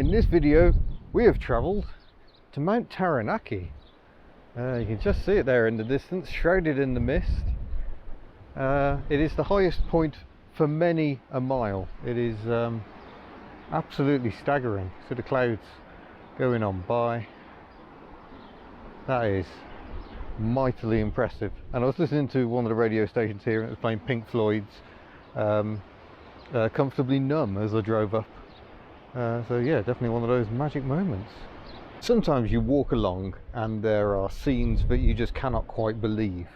In this video we have travelled to Mount Taranaki. You can just see it there in the distance, shrouded in the mist. It is the highest point for many a mile. It is absolutely staggering. So the clouds going on by. That is mightily impressive. And I was listening to one of the radio stations here and it was playing Pink Floyd's Comfortably Numb as I drove up. So yeah, definitely one of those magic moments. Sometimes you walk along and there are scenes that you just cannot quite believe.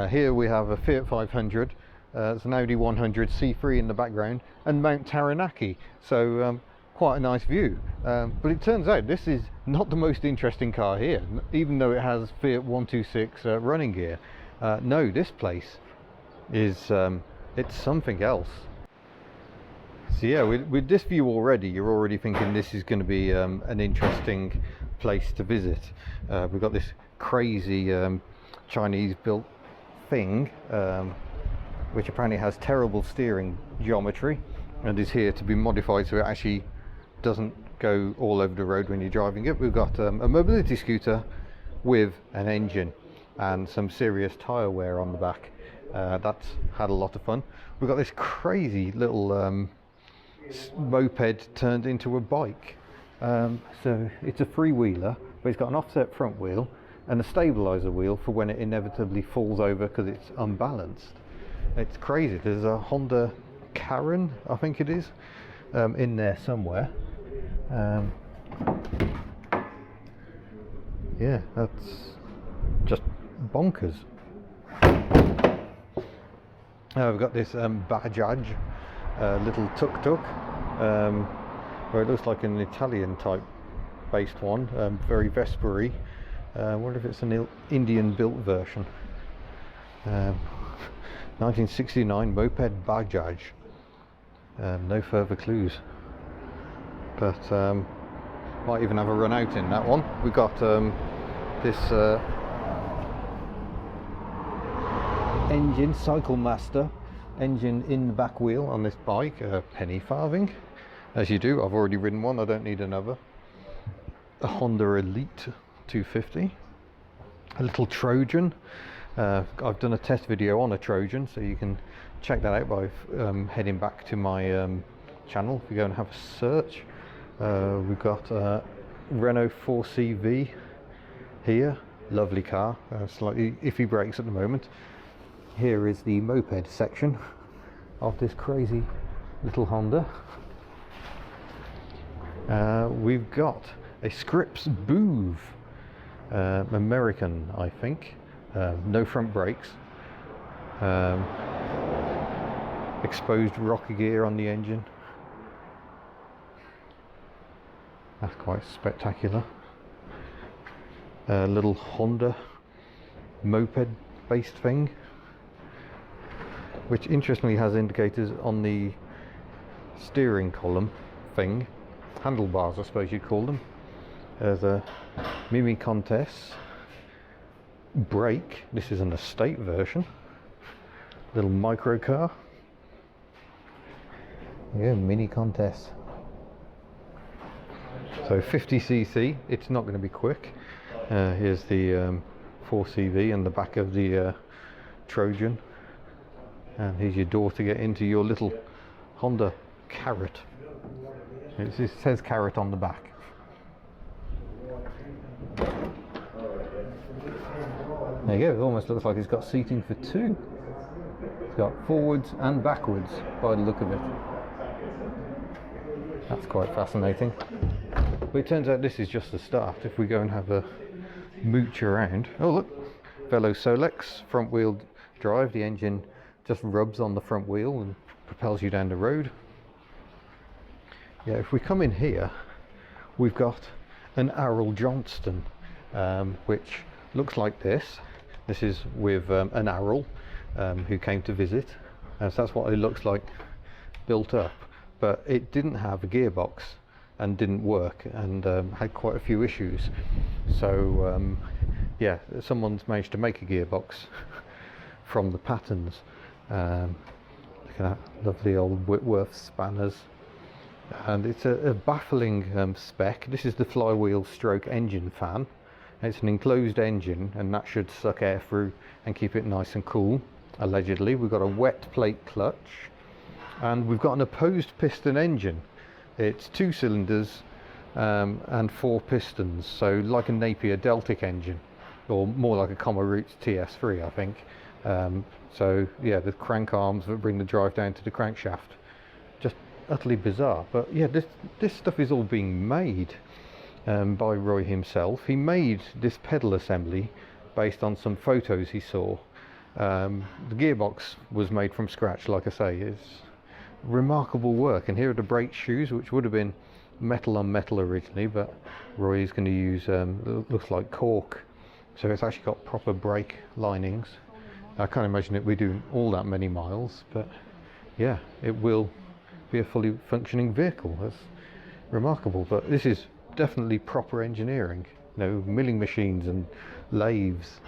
Here we have a Fiat 500, it's an Audi 100 C3 in the background, and Mount Taranaki. So quite a nice view. But it turns out this is not the most interesting car here, even though it has Fiat 126 running gear. No, this place is it's something else. So yeah, with this view already, you're already thinking this is going to be an interesting place to visit. We've got this crazy Chinese built thing, which apparently has terrible steering geometry and is here to be modified so it actually doesn't go all over the road when you're driving it. We've got a mobility scooter with an engine and some serious tyre wear on the back. That's had a lot of fun. We've got this crazy little moped turned into a bike. So it's a three-wheeler, but it's got an offset front wheel and a stabilizer wheel for when it inevitably falls over because it's unbalanced. It's crazy. There's a Honda Caren, I think it is, in there somewhere. Yeah, that's just bonkers. We've got this Bajaj little tuk-tuk, where it looks like an Italian type based one, very Vespery. I wonder if it's an Indian built version. 1969 moped Bajaj. No further clues, but might even have a run out in that one. We've got this engine, Cycle Master engine in the back wheel on this bike, a penny farthing, as you do. I've already ridden one, I don't need another. A Honda Elite 250, a little Trojan. I've done a test video on a Trojan, so you can check that out by heading back to my channel if you go and have a search. We've got a Renault 4CV here, lovely car, slightly iffy brakes at the moment. Here is the moped section of this crazy little Honda. We've got a Scripps Boov, American I think, no front brakes, exposed rocker gear on the engine. That's quite spectacular. A little Honda moped based thing, which interestingly has indicators on the steering column thing, handlebars I suppose you'd call them. There's a Mini Comtesse brake, this is an estate version, little microcar. Yeah, Mini Comtesse. So 50cc, it's not going to be quick. Here's the 4CV and the back of the Trojan. And here's your door to get into your little Honda Carrot. It says Carrot on the back. There you go, it almost looks like it's got seating for two. It's got forwards and backwards by the look of it. That's quite fascinating. But it turns out this is just the start. If we go and have a mooch around. Oh look, Velo Solex, front wheel drive. The engine just rubs on the front wheel and propels you down the road. Yeah, if we come in here, we've got an Arrol-Johnston, which looks like this. This is with an Arrol who came to visit, so that's what it looks like built up. But it didn't have a gearbox and didn't work, and had quite a few issues. So yeah, someone's managed to make a gearbox from the patterns. Look at that, lovely old Whitworth spanners. and it's a baffling spec. This is the flywheel stroke engine fan. It's an enclosed engine, and that should suck air through and keep it nice and cool, allegedly. We've got a wet plate clutch, and we've got an opposed piston engine. It's 2 cylinders and 4 pistons, so like a Napier Deltic engine, or more like a Comma Roots TS3, I think. So yeah, the crank arms that bring the drive down to the crankshaft. Just utterly bizarre. But yeah, this stuff is all being made by Roy himself. He made this pedal assembly based on some photos he saw. The gearbox was made from scratch, like I say. It's remarkable work. And here are the brake shoes, which would have been metal on metal originally, but Roy is going to use looks like cork, so it's actually got proper brake linings. I can't imagine it we do all that many miles, but yeah, it will be a fully functioning vehicle. That's remarkable. But this is definitely proper engineering, you know, milling machines and lathes.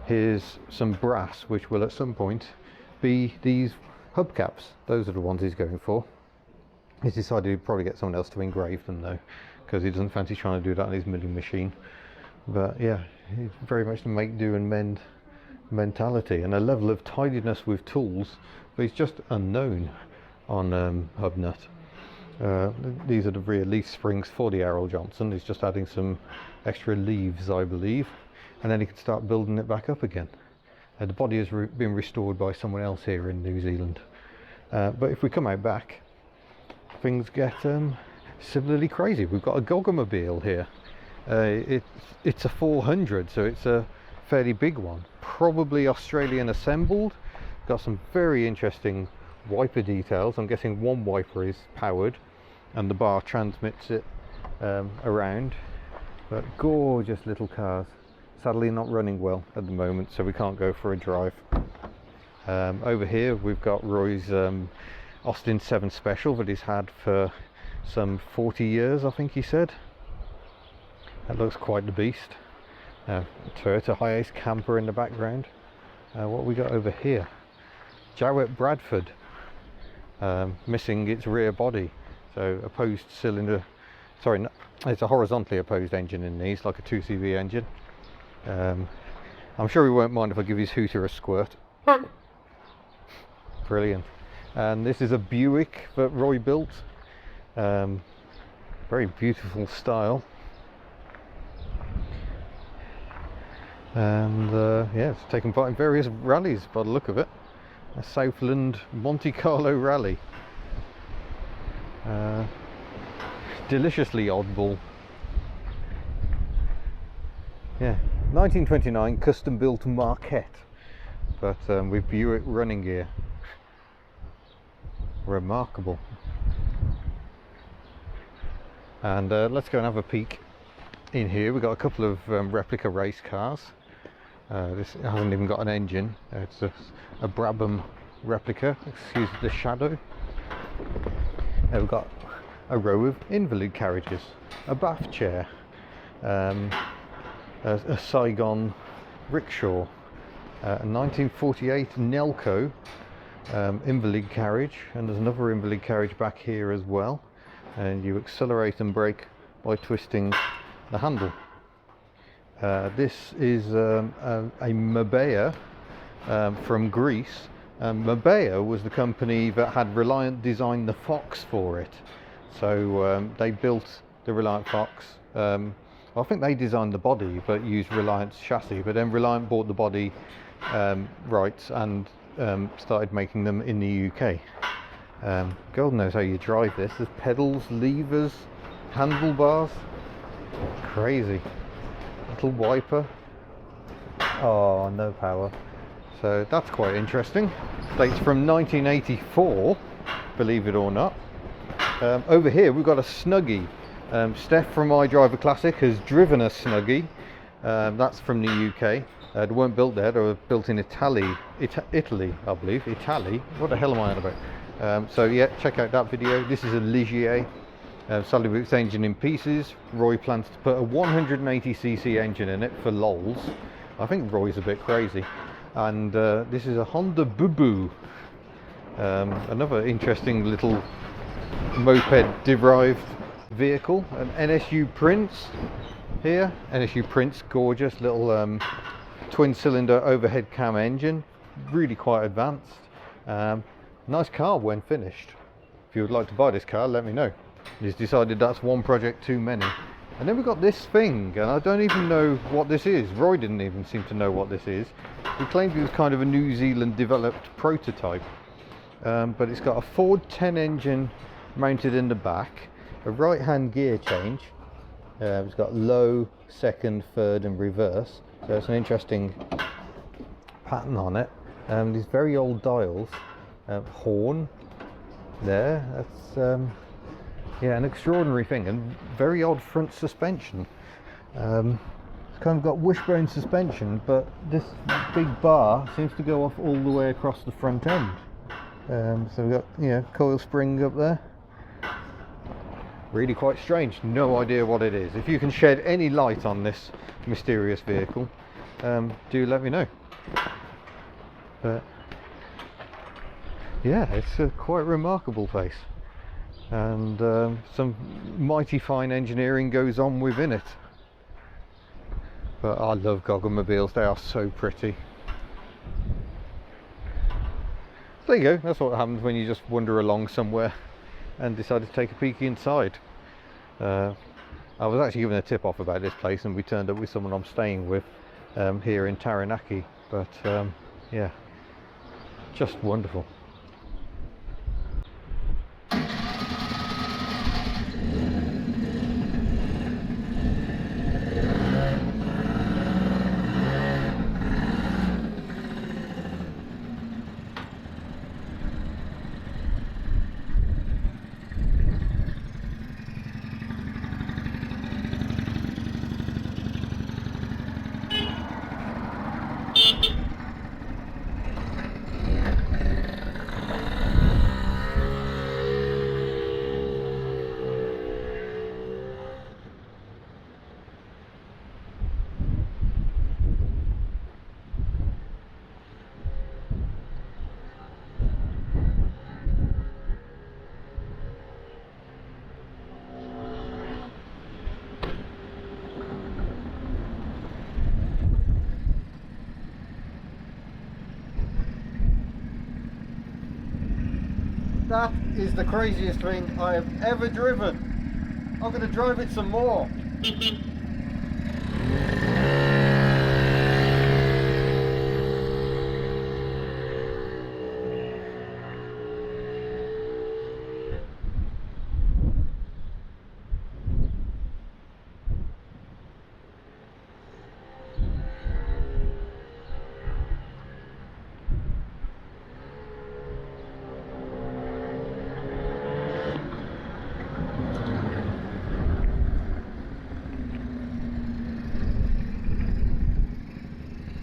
Here's some brass, which will at some point be these hubcaps. Those are the ones he's going for. He's decided he'd probably get someone else to engrave them though, because he doesn't fancy trying to do that on his milling machine. But yeah, he's very much the make do and mend mentality, and a level of tidiness with tools but it's just unknown on Hubnut. These are the rear leaf springs for the Arrol-Johnston. He's just adding some extra leaves, I believe, and then he can start building it back up again. The body has been restored by someone else here in New Zealand. But if we come out back, things get similarly crazy. We've got a Goggomobil here. It's a 400, so it's a fairly big one. Probably Australian assembled. Got some very interesting wiper details. I'm guessing one wiper is powered and the bar transmits it around. But gorgeous little cars. Sadly not running well at the moment, so we can't go for a drive. Over here we've got Roy's Austin 7 Special that he's had for some 40 years, I think he said. That looks quite the beast. Toyota Hiace camper in the background. What we got over here? Jowett Bradford, missing its rear body, so opposed cylinder. Sorry, no, it's a horizontally opposed engine in these, like a 2CV engine. I'm sure he won't mind if I give his hooter a squirt. Brilliant. And this is a Buick that Roy built. Very beautiful style. And yeah, it's taken part in various rallies by the look of it. A Southland Monte Carlo rally. Deliciously oddball. Yeah, 1929 custom built Marquette, but with Buick running gear. Remarkable. And let's go and have a peek in here. We've got a couple of replica race cars. This hasn't even got an engine. It's a Brabham replica. Excuse the shadow. We've got a row of invalid carriages, a bath chair, a Saigon rickshaw, a 1948 Nelco invalid carriage, and there's another invalid carriage back here as well. And you accelerate and brake by twisting the handle. This is a Mabea from Greece. Mabea was the company that had Reliant design the Fox for it. So they built the Reliant Fox. I think they designed the body but used Reliant's chassis, but then Reliant bought the body rights and started making them in the UK. God knows how you drive this. There's pedals, levers, handlebars. Crazy. Little wiper. Oh, no power. So that's quite interesting. Dates from 1984, believe it or not. Over here we've got a Snuggy. Steph from iDriver Classic has driven a Snuggy. That's from the UK. They weren't built there, they were built in Italy, I believe. Italy? What the hell am I on about? So yeah, check out that video. This is a Ligier. Sadly with its engine in pieces. Roy plans to put a 180cc engine in it for lols. I think Roy's a bit crazy. And this is a Honda Boo Boo. Another interesting little moped derived vehicle, an NSU Prince here. NSU Prince, gorgeous little twin cylinder overhead cam engine, really quite advanced. Nice car when finished. If you would like to buy this car, let me know. He's decided that's one project too many. And then we've got this thing, and I don't even know what this is. Roy didn't even seem to know what this is. He claimed it was kind of a New Zealand developed prototype. But it's got a Ford 10 engine mounted in the back, a right hand gear change. It's got low, second, third and reverse. So it's an interesting pattern on it. These very old dials. Horn there, that's yeah, an extraordinary thing, and very odd front suspension. It's kind of got wishbone suspension, but this big bar seems to go off all the way across the front end. So we've got, you know, coil spring up there. Really quite strange. No idea what it is. If you can shed any light on this mysterious vehicle, do let me know. But yeah, it's a quite remarkable place, and some mighty fine engineering goes on within it. But I love Goggomobiles, they are so pretty. There you go, that's what happens when you just wander along somewhere and decide to take a peek inside. I was actually given a tip off about this place, and we turned up with someone I'm staying with here in Taranaki. But yeah, just wonderful. That is the craziest thing I have ever driven. I'm going to drive it some more.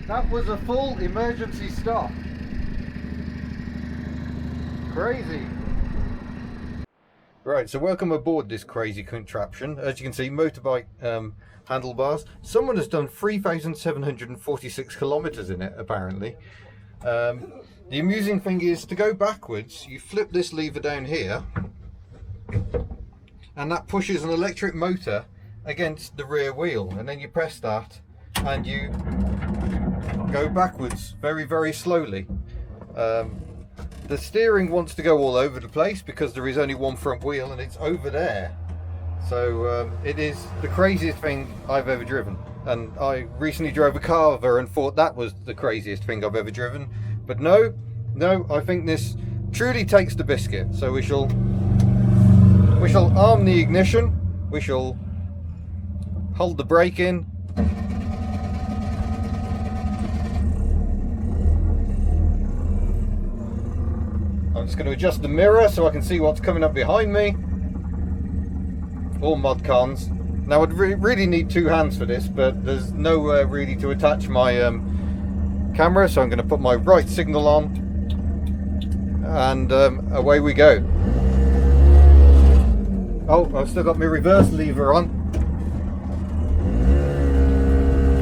That was a full emergency stop. Crazy. Right, so welcome aboard this crazy contraption. As you can see, motorbike handlebars. Someone has done 3,746 kilometers in it, apparently. The amusing thing is, to go backwards, you flip this lever down here, and that pushes an electric motor against the rear wheel, and then you press that and you go backwards very, very slowly. The steering wants to go all over the place because there is only one front wheel and it's over there. So it is the craziest thing I've ever driven. And I recently drove a Carver and thought that was the craziest thing I've ever driven. But no, I think this truly takes the biscuit. So we shall arm the ignition, we shall hold the brake in, I'm just going to adjust the mirror so I can see what's coming up behind me. All mod cons. Now I'd really need two hands for this, but there's nowhere really to attach my camera, so I'm going to put my right signal on, and away we go. Oh, I've still got my reverse lever on.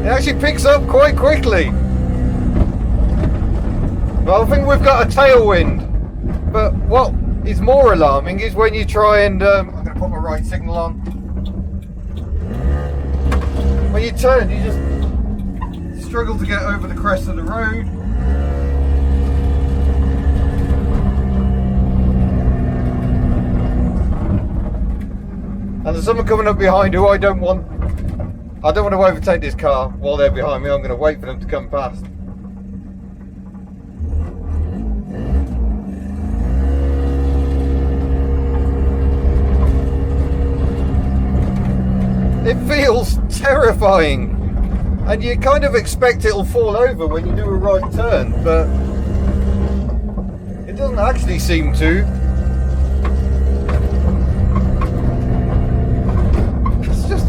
It actually picks up quite quickly. Well, I think we've got a tailwind. But what is more alarming is when you try and I'm going to put my right signal on. When you turn, you just struggle to get over the crest of the road. And there's someone coming up behind who I don't want to overtake this car while they're behind me. I'm going to wait for them to come past. It feels terrifying, and you kind of expect it'll fall over when you do a right turn, but it doesn't actually seem to. It's just,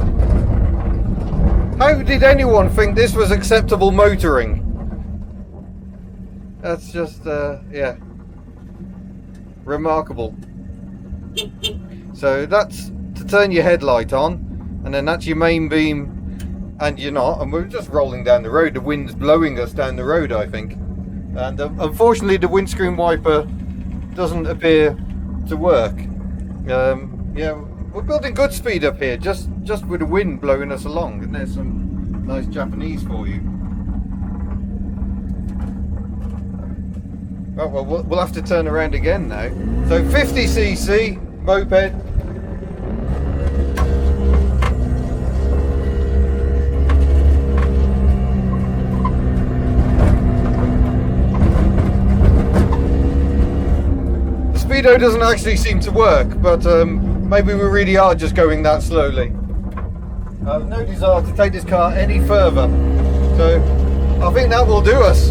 how did anyone think this was acceptable motoring? That's just, yeah, remarkable. So that's to turn your headlight on. And then that's your main beam, and you're not, and we're just rolling down the road. The wind's blowing us down the road, I think. And unfortunately the windscreen wiper doesn't appear to work. Yeah, we're building good speed up here, just with the wind blowing us along. And there's some nice Japanese for you. Oh, well, we'll have to turn around again now. So 50cc moped. Speedo doesn't actually seem to work, but maybe we really are just going that slowly. I have no desire to take this car any further, so I think that will do us.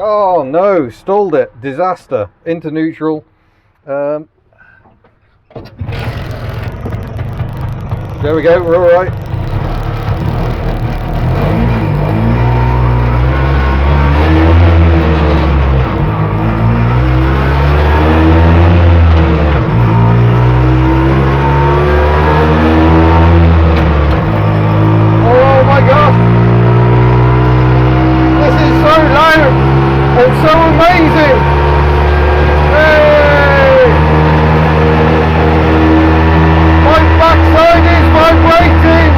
Oh no, stalled it. Disaster. Into neutral. There we go, we're alright. Oh my god! This is so loud! It's so amazing! Hey! My backside is vibrating!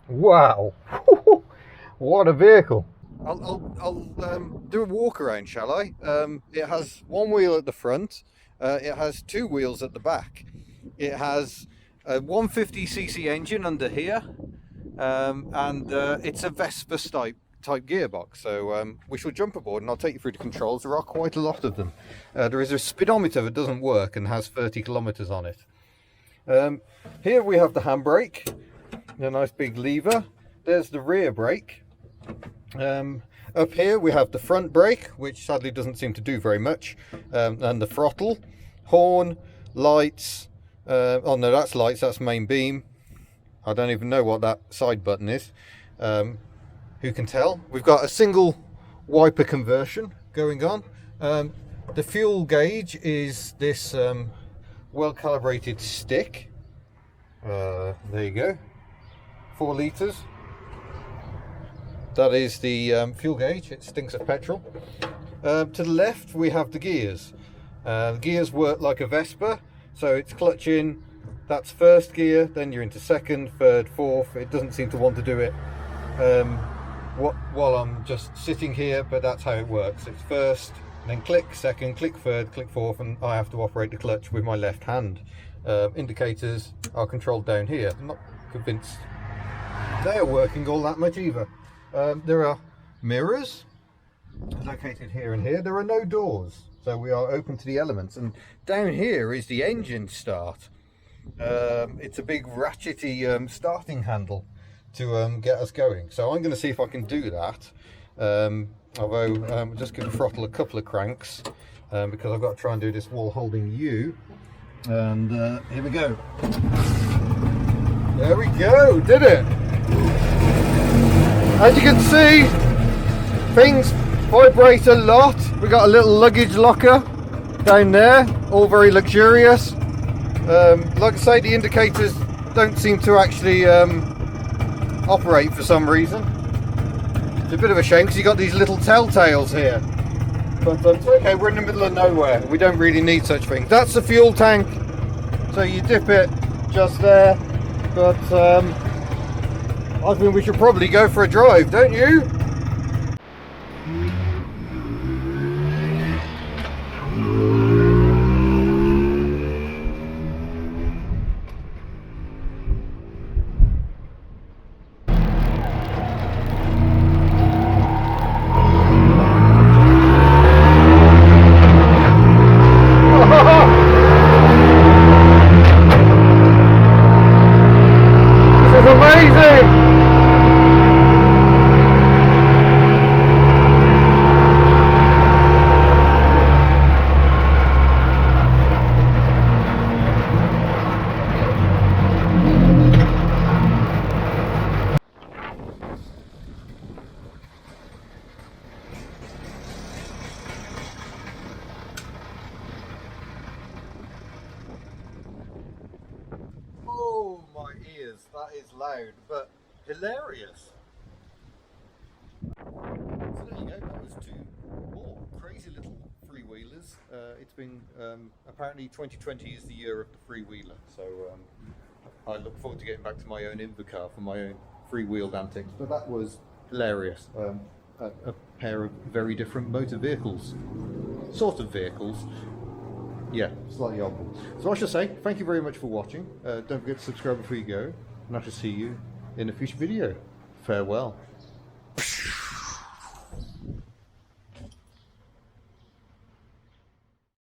Wow, what a vehicle. I'll do a walk around, shall I? It has one wheel at the front, it has two wheels at the back, it has a 150cc engine under here, and it's a Vespa type gearbox. So we shall jump aboard and I'll take you through the controls. There are quite a lot of them. There is a speedometer that doesn't work and has 30 kilometers on it. Here we have the handbrake. A nice big lever. There's the rear brake. Up here we have the front brake, which sadly doesn't seem to do very much, and the throttle, horn, lights. Oh no, that's lights, that's main beam. I don't even know what that side button is. Who can tell? We've got a single wiper conversion going on. The fuel gauge is this well calibrated stick. There you go. 4 litres. That is the fuel gauge. It stinks of petrol. To the left we have the gears. The gears work like a Vespa, so it's clutch in, that's first gear, then you're into second, third, fourth. It doesn't seem to want to do it while I'm just sitting here, but that's how it works. It's first, then click second, click third, click fourth, and I have to operate the clutch with my left hand. Indicators are controlled down here. I'm not convinced they are working all that much either. There are mirrors located here and here. There are no doors, so we are open to the elements. And down here is the engine start. It's a big ratchety starting handle to get us going. So I'm going to see if I can do that. Although I'm just going to throttle a couple of cranks because I've got to try and do this while holding you. And here we go. There we go, did it. As you can see, things vibrate a lot. We got a little luggage locker down there, all very luxurious. Like I say, the indicators don't seem to actually operate for some reason. It's a bit of a shame because you got these little telltales here. But it's okay, we're in the middle of nowhere. We don't really need such things. That's the fuel tank, so you dip it just there. But I think we should probably go for a drive, don't you? That is loud, but hilarious. So there you go, that was two more crazy little freewheelers. It's been, apparently 2020 is the year of the freewheeler, so I look forward to getting back to my own Invercar for my own freewheeled antics, but that was hilarious. A pair of very different motor vehicles, sort of vehicles. Yeah, slightly oddball. So I shall say, thank you very much for watching. Don't forget to subscribe before you go, and I shall see you in a future video. Farewell.